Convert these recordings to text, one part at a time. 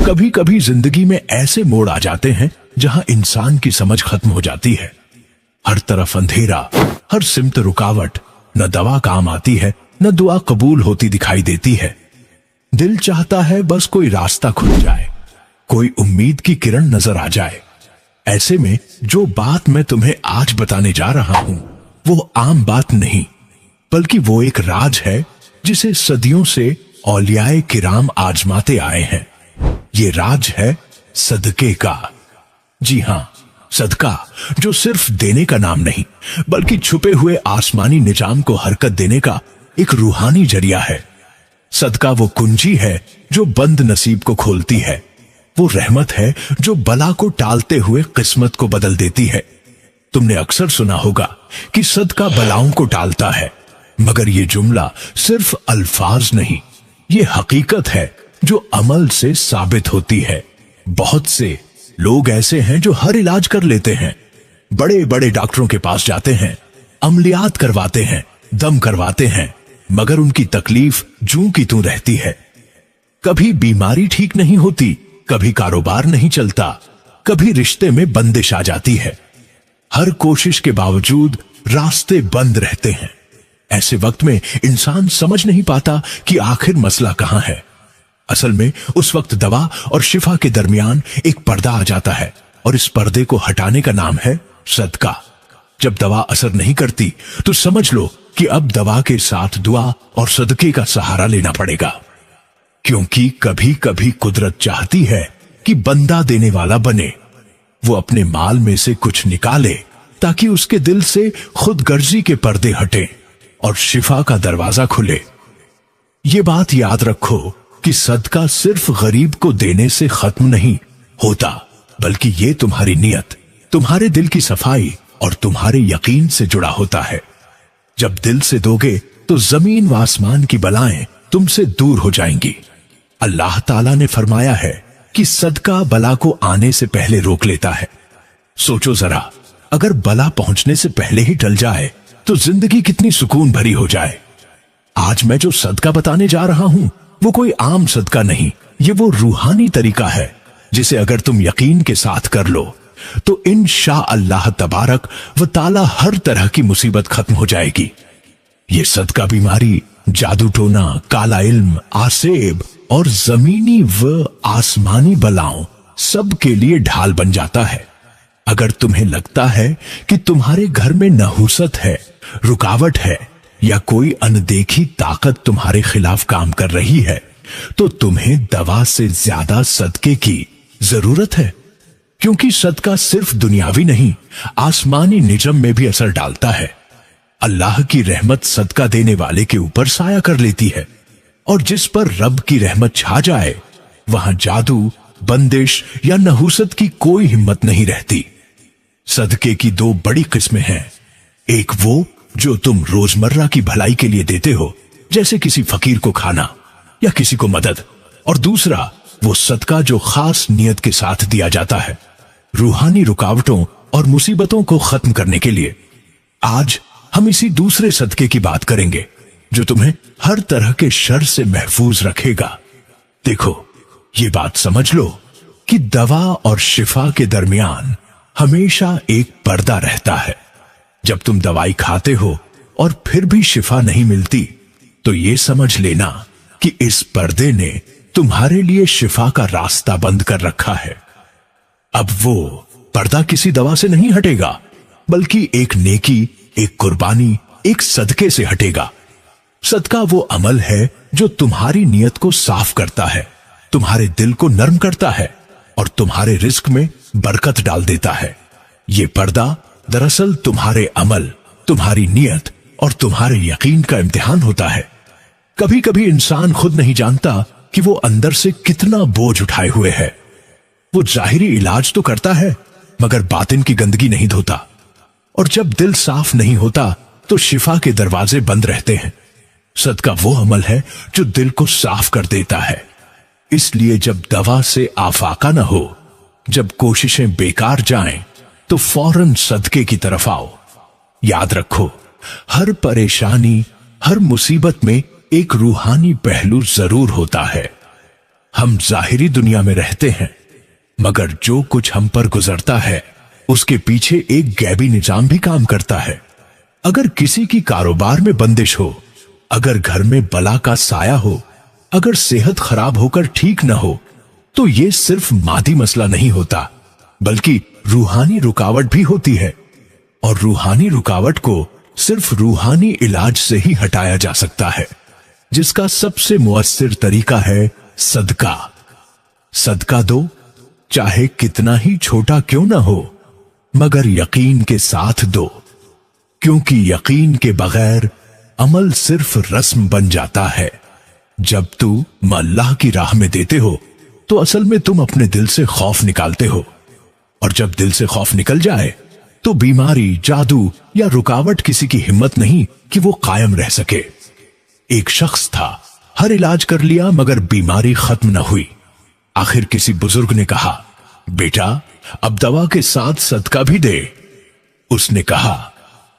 कभी कभी जिंदगी में ऐसे मोड़ आ जाते हैं जहां इंसान की समझ खत्म हो जाती है। हर तरफ अंधेरा, हर सिमत रुकावट, न दवा काम आती है न दुआ कबूल होती दिखाई देती है। दिल चाहता है बस कोई रास्ता खुल जाए, कोई उम्मीद की किरण नजर आ जाए। ऐसे में जो बात मैं तुम्हें आज बताने जा रहा हूं वो आम बात नहीं, बल्कि वो एक राज है जिसे सदियों से औलियाए किराम आजमाते आए हैं। ये राज है सदके का। जी हां, सदका, जो सिर्फ देने का नाम नहीं बल्कि छुपे हुए आसमानी निजाम को हरकत देने का एक रूहानी जरिया है। सदका वो कुंजी है जो बंद नसीब को खोलती है, वो रहमत है जो बला को टालते हुए किस्मत को बदल देती है। तुमने अक्सर सुना होगा कि सदका बलाओं को टालता है, मगर ये जुमला सिर्फ अल्फाज नहीं, ये हकीकत है जो अमल से साबित होती है। बहुत से लोग ऐसे हैं जो हर इलाज कर लेते हैं, बड़े बड़े डॉक्टरों के पास जाते हैं, अमलियात करवाते हैं, दम करवाते हैं, मगर उनकी तकलीफ जूं की तूं रहती है। कभी बीमारी ठीक नहीं होती, कभी कारोबार नहीं चलता, कभी रिश्ते में बंदिश आ जाती है। हर कोशिश के बावजूद रास्ते बंद रहते हैं। ऐसे वक्त में इंसान समझ नहीं पाता कि आखिर मसला कहां है। असल में उस वक्त दवा और शिफा के दरमियान एक पर्दा आ जाता है, और इस पर्दे को हटाने का नाम है सदका। जब दवा असर नहीं करती तो समझ लो कि अब दवा के साथ दुआ और सदके का सहारा लेना पड़ेगा। क्योंकि कभी कभी कुदरत चाहती है कि बंदा देने वाला बने, वो अपने माल में से कुछ निकाले ताकि उसके दिल से खुदगर्जी के पर्दे हटे और शिफा का दरवाजा खुले। ये बात याद रखो कि सदका सिर्फ गरीब को देने से खत्म नहीं होता, बल्कि ये तुम्हारी नियत, तुम्हारे दिल की सफाई और तुम्हारे यकीन से जुड़ा होता है। जब दिल से दोगे तो जमीन व आसमान की बलाएं तुमसे दूर हो जाएंगी। अल्लाह ताला ने फरमाया है कि सदका बला को आने से पहले रोक लेता है। सोचो जरा, अगर बला पहुंचने से पहले ही टल जाए तो जिंदगी कितनी सुकून भरी हो जाए। आज मैं जो सदका बताने जा रहा हूं वो कोई आम सदका नहीं, ये वो रूहानी तरीका है जिसे अगर तुम यकीन के साथ कर लो तो इंशाअल्लाह तबारक व ताला हर तरह की मुसीबत खत्म हो जाएगी। ये सदका बीमारी, जादू टोना, काला इल्म, आसेब और जमीनी व आसमानी बलाओं सब के लिए ढाल बन जाता है। अगर तुम्हें लगता है कि तुम्हारे घर में नहुसत है, रुकावट है या कोई अनदेखी ताकत तुम्हारे खिलाफ काम कर रही है, तो तुम्हें दवा से ज्यादा सदके की जरूरत है। क्योंकि सदका सिर्फ दुनियावी नहीं, आसमानी निजम में भी असर डालता है। अल्लाह की रहमत सदका देने वाले के ऊपर साया कर लेती है, और जिस पर रब की रहमत छा जाए वहां जादू, बंदिश या नहुसत की कोई हिम्मत नहीं रहती। सदके की दो बड़ी किस्में हैं। एक वो जो तुम रोजमर्रा की भलाई के लिए देते हो, जैसे किसी फकीर को खाना या किसी को मदद, और दूसरा वो सदका जो खास नियत के साथ दिया जाता है, रूहानी रुकावटों और मुसीबतों को खत्म करने के लिए। आज हम इसी दूसरे सदके की बात करेंगे जो तुम्हें हर तरह के शर से महफूज रखेगा। देखो, ये बात समझ लो कि दवा और शिफा के दरमियान हमेशा एक पर्दा रहता है। जब तुम दवाई खाते हो और फिर भी शिफा नहीं मिलती तो ये समझ लेना कि इस पर्दे ने तुम्हारे लिए शिफा का रास्ता बंद कर रखा है। अब वो पर्दा किसी दवा से नहीं हटेगा, बल्कि एक नेकी, एक कुर्बानी, एक सदके से हटेगा। सदका वो अमल है जो तुम्हारी नियत को साफ करता है, तुम्हारे दिल को नर्म करता है और तुम्हारे रिस्क में बरकत डाल देता है। ये पर्दा दरअसल तुम्हारे अमल, तुम्हारी नियत और तुम्हारे यकीन का इम्तिहान होता है। कभी कभी इंसान खुद नहीं जानता कि वो अंदर से कितना बोझ उठाए हुए है। वो जाहिरी इलाज तो करता है मगर बातिन की गंदगी नहीं धोता, और जब दिल साफ नहीं होता तो शिफा के दरवाजे बंद रहते हैं। सदका वो अमल है जो दिल को साफ कर देता है। इसलिए जब दवा से आफाका न हो, जब कोशिशें बेकार जाएं, तो फौरन सदके की तरफ आओ। याद रखो, हर परेशानी, हर मुसीबत में एक रूहानी पहलू जरूर होता है। हम जाहिरी दुनिया में रहते हैं, मगर जो कुछ हम पर गुजरता है उसके पीछे एक गैबी निजाम भी काम करता है। अगर किसी की कारोबार में बंदिश हो, अगर घर में बला का साया हो, अगर सेहत खराब होकर ठीक न हो, तो ये सिर्फ मादी मसला नहीं होता, बल्कि रूहानी रुकावट भी होती है। और रूहानी रुकावट को सिर्फ रूहानी इलाज से ही हटाया जा सकता है, जिसका सबसे मुअस्सिर तरीका है सदका। सदका दो, चाहे कितना ही छोटा क्यों ना हो, मगर यकीन के साथ दो, क्योंकि यकीन के बगैर अमल सिर्फ रस्म बन जाता है। जब तुम अल्लाह की राह में देते हो तो असल में तुम अपने दिल से खौफ निकालते हो, और जब दिल से खौफ निकल जाए तो बीमारी, जादू या रुकावट किसी की हिम्मत नहीं कि वो कायम रह सके। एक शख्स था, हर इलाज कर लिया मगर बीमारी खत्म न हुई। आखिर किसी बुजुर्ग ने कहा, बेटा अब दवा के साथ सदका भी दे। उसने कहा,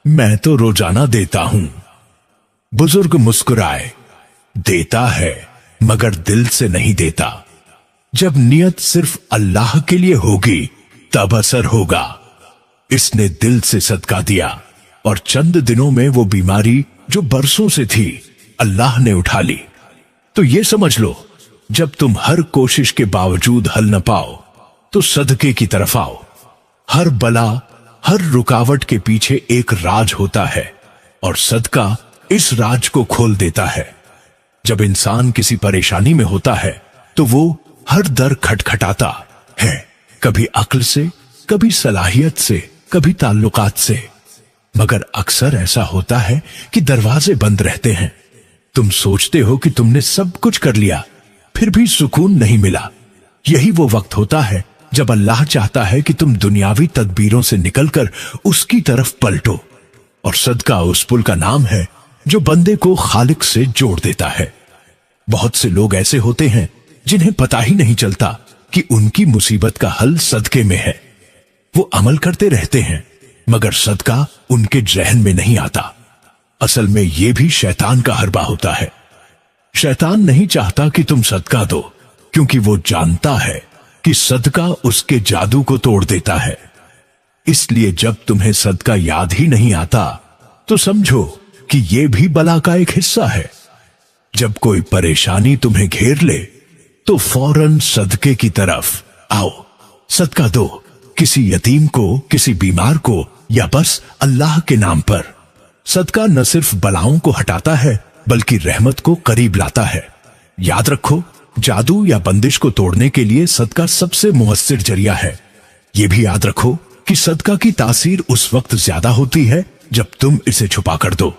मैं तो रोजाना देता हूं। बुजुर्ग मुस्कुराए, देता है मगर दिल से नहीं देता। जब नियत सिर्फ अल्लाह के लिए होगी तब असर होगा। इसने दिल से सदका दिया और चंद दिनों में वो बीमारी जो बरसों से थी अल्लाह ने उठा ली। तो ये समझ लो, जब तुम हर कोशिश के बावजूद हल न पाओ तो सदके की तरफ आओ। हर बला, हर रुकावट के पीछे एक राज होता है और सदका इस राज को खोल देता है। जब इंसान किसी परेशानी में होता है तो वो हर दर खटखटाता है, कभी अक्ल से, कभी सलाहियत से, कभी ताल्लुकात से, मगर अक्सर ऐसा होता है कि दरवाजे बंद रहते हैं। तुम सोचते हो कि तुमने सब कुछ कर लिया, फिर भी सुकून नहीं मिला। यही वो वक्त होता है जब अल्लाह चाहता है कि तुम दुनियावी तदबीरों से निकलकर उसकी तरफ पलटो। और सदका उस पुल का नाम है जो बंदे को खालिक से जोड़ देता है। बहुत से लोग ऐसे होते हैं जिन्हें पता ही नहीं चलता कि उनकी मुसीबत का हल सदके में है। वो अमल करते रहते हैं मगर सदका उनके जहन में नहीं आता। असल में यह भी शैतान का हरबा होता है। शैतान नहीं चाहता कि तुम सदका दो, क्योंकि वो जानता है कि सदका उसके जादू को तोड़ देता है। इसलिए जब तुम्हें सदका याद ही नहीं आता तो समझो कि यह भी बला का एक हिस्सा है। जब कोई परेशानी तुम्हें घेर ले तो फौरन सदके की तरफ आओ, सदका दो, किसी यतीम को, किसी बीमार को, या बस अल्लाह के नाम पर। सदका न सिर्फ बलाओं को हटाता है बल्कि रहमत को करीब लाता है। याद रखो, जादू या बंदिश को तोड़ने के लिए सदका सबसे मुअस्सिर जरिया है। यह भी याद रखो कि सदका की तासीर उस वक्त ज्यादा होती है जब तुम इसे छुपा कर दो।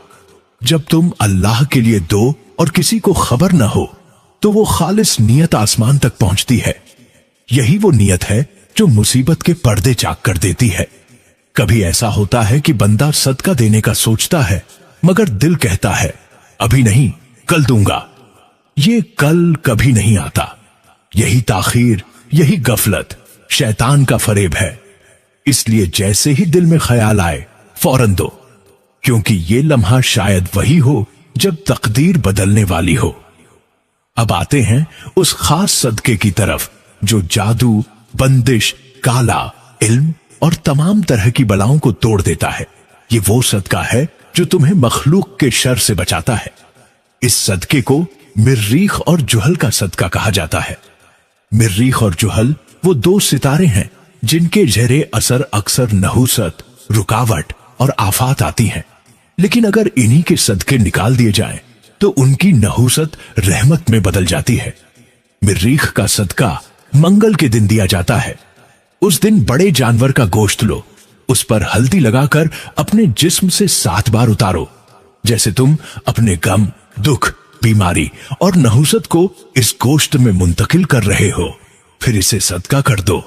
जब तुम अल्लाह के लिए दो और किसी को खबर न हो तो वो खालिस नियत आसमान तक पहुंचती है। यही वो नियत है जो मुसीबत के पर्दे चाक कर देती है। कभी ऐसा होता है कि बंदा सदका देने का सोचता है मगर दिल कहता है अभी नहीं, कल दूंगा। ये कल कभी नहीं आता। यही ताखीर, यही गफलत शैतान का फरेब है। इसलिए जैसे ही दिल में ख्याल आए फौरन दो, क्योंकि ये लम्हा शायद वही हो जब तकदीर बदलने वाली हो। अब आते हैं उस खास सदके की तरफ जो जादू, बंदिश, काला, इल्म और तमाम तरह की बलाओं को तोड़ देता है। ये वो सदका है जो तुम्हें मखलूक के शर से बचाता है। इस सदके को मिर्रीख और जुहल का सदका कहा जाता है। मिर्रीख और जुहल वो दो सितारे हैं जिनके जहरे असर अक्सर नहुसत, रुकावट और आफात आती हैं। लेकिन अगर इन्हीं के सदके निकाल दिए जाएं तो उनकी नहुसत रहमत में बदल जाती है। मिर्रीख का सदका मंगल के दिन दिया जाता है। उस दिन बड़े जानवर का गोश्त लो, उस पर हल्दी लगाकर अपने जिस्म से 7 बार उतारो, जैसे तुम अपने गम, दुख, बीमारी और नहुसत को इस गोश्त में मुंतकिल कर रहे हो। फिर इसे सदका कर दो।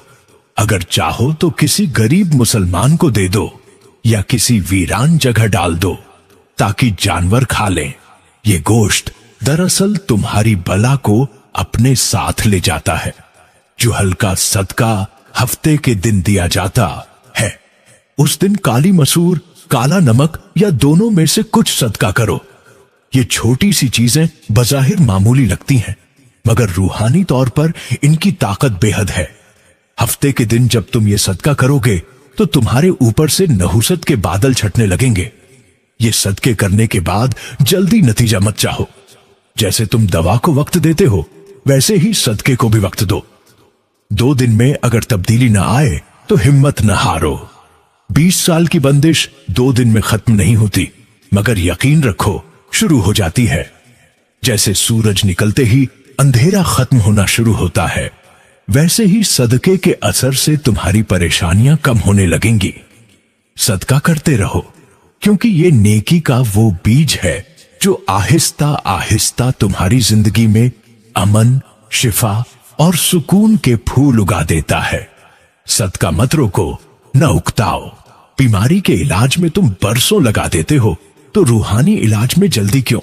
अगर चाहो तो किसी गरीब मुसलमान को दे दो या किसी वीरान जगह डाल दो ताकि जानवर खा लें। ये गोश्त दरअसल तुम्हारी बला को अपने साथ ले जाता है। जुहल का सदका हफ्ते के दिन दिया जाता है। उस दिन काली मसूर, काला नमक या दोनों में से कुछ सदका करो। ये छोटी सी चीजें बज़ाहिर मामूली लगती हैं, मगर रूहानी तौर पर इनकी ताकत बेहद है। हफ्ते के दिन जब तुम ये सदका करोगे तो तुम्हारे ऊपर से नहुसत के बादल छटने लगेंगे। ये सदके करने के बाद जल्दी नतीजा मत चाहो। जैसे तुम दवा को वक्त देते हो वैसे ही सदके को भी वक्त दो। 2 दिन में अगर तब्दीली ना आए तो हिम्मत न हारो। 20 साल की बंदिश 2 दिन में खत्म नहीं होती, मगर यकीन रखो शुरू हो जाती है। जैसे सूरज निकलते ही अंधेरा खत्म होना शुरू होता है, वैसे ही सदके के असर से तुम्हारी परेशानियां कम होने लगेंगी। सदका करते रहो, क्योंकि ये नेकी का वो बीज है जो आहिस्ता आहिस्ता तुम्हारी जिंदगी में अमन, शिफा और सुकून के फूल उगा देता है। सदका मत रोको, न उकताओ। बीमारी के इलाज में तुम बरसों लगा देते हो, तो रूहानी इलाज में जल्दी क्यों?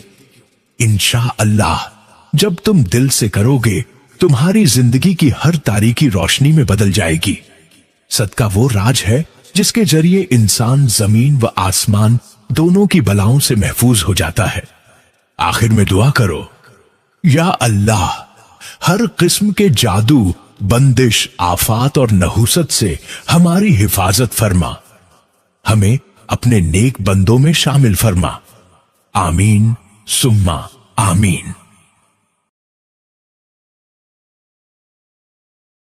इंशाअल्लाह जब तुम दिल से करोगे, तुम्हारी जिंदगी की हर तारीकी रोशनी में बदल जाएगी। सदका वो राज है जिसके जरिए इंसान जमीन व आसमान दोनों की बलाओं से महफूज हो जाता है। आखिर में दुआ करो, या अल्लाह हर किस्म के जादू, बंदिश, आफात और नहुसत से हमारी हिफाजत फरमा। हमें अपने नेक बंदों में शामिल फरमा। आमीन सुम्मा आमीन।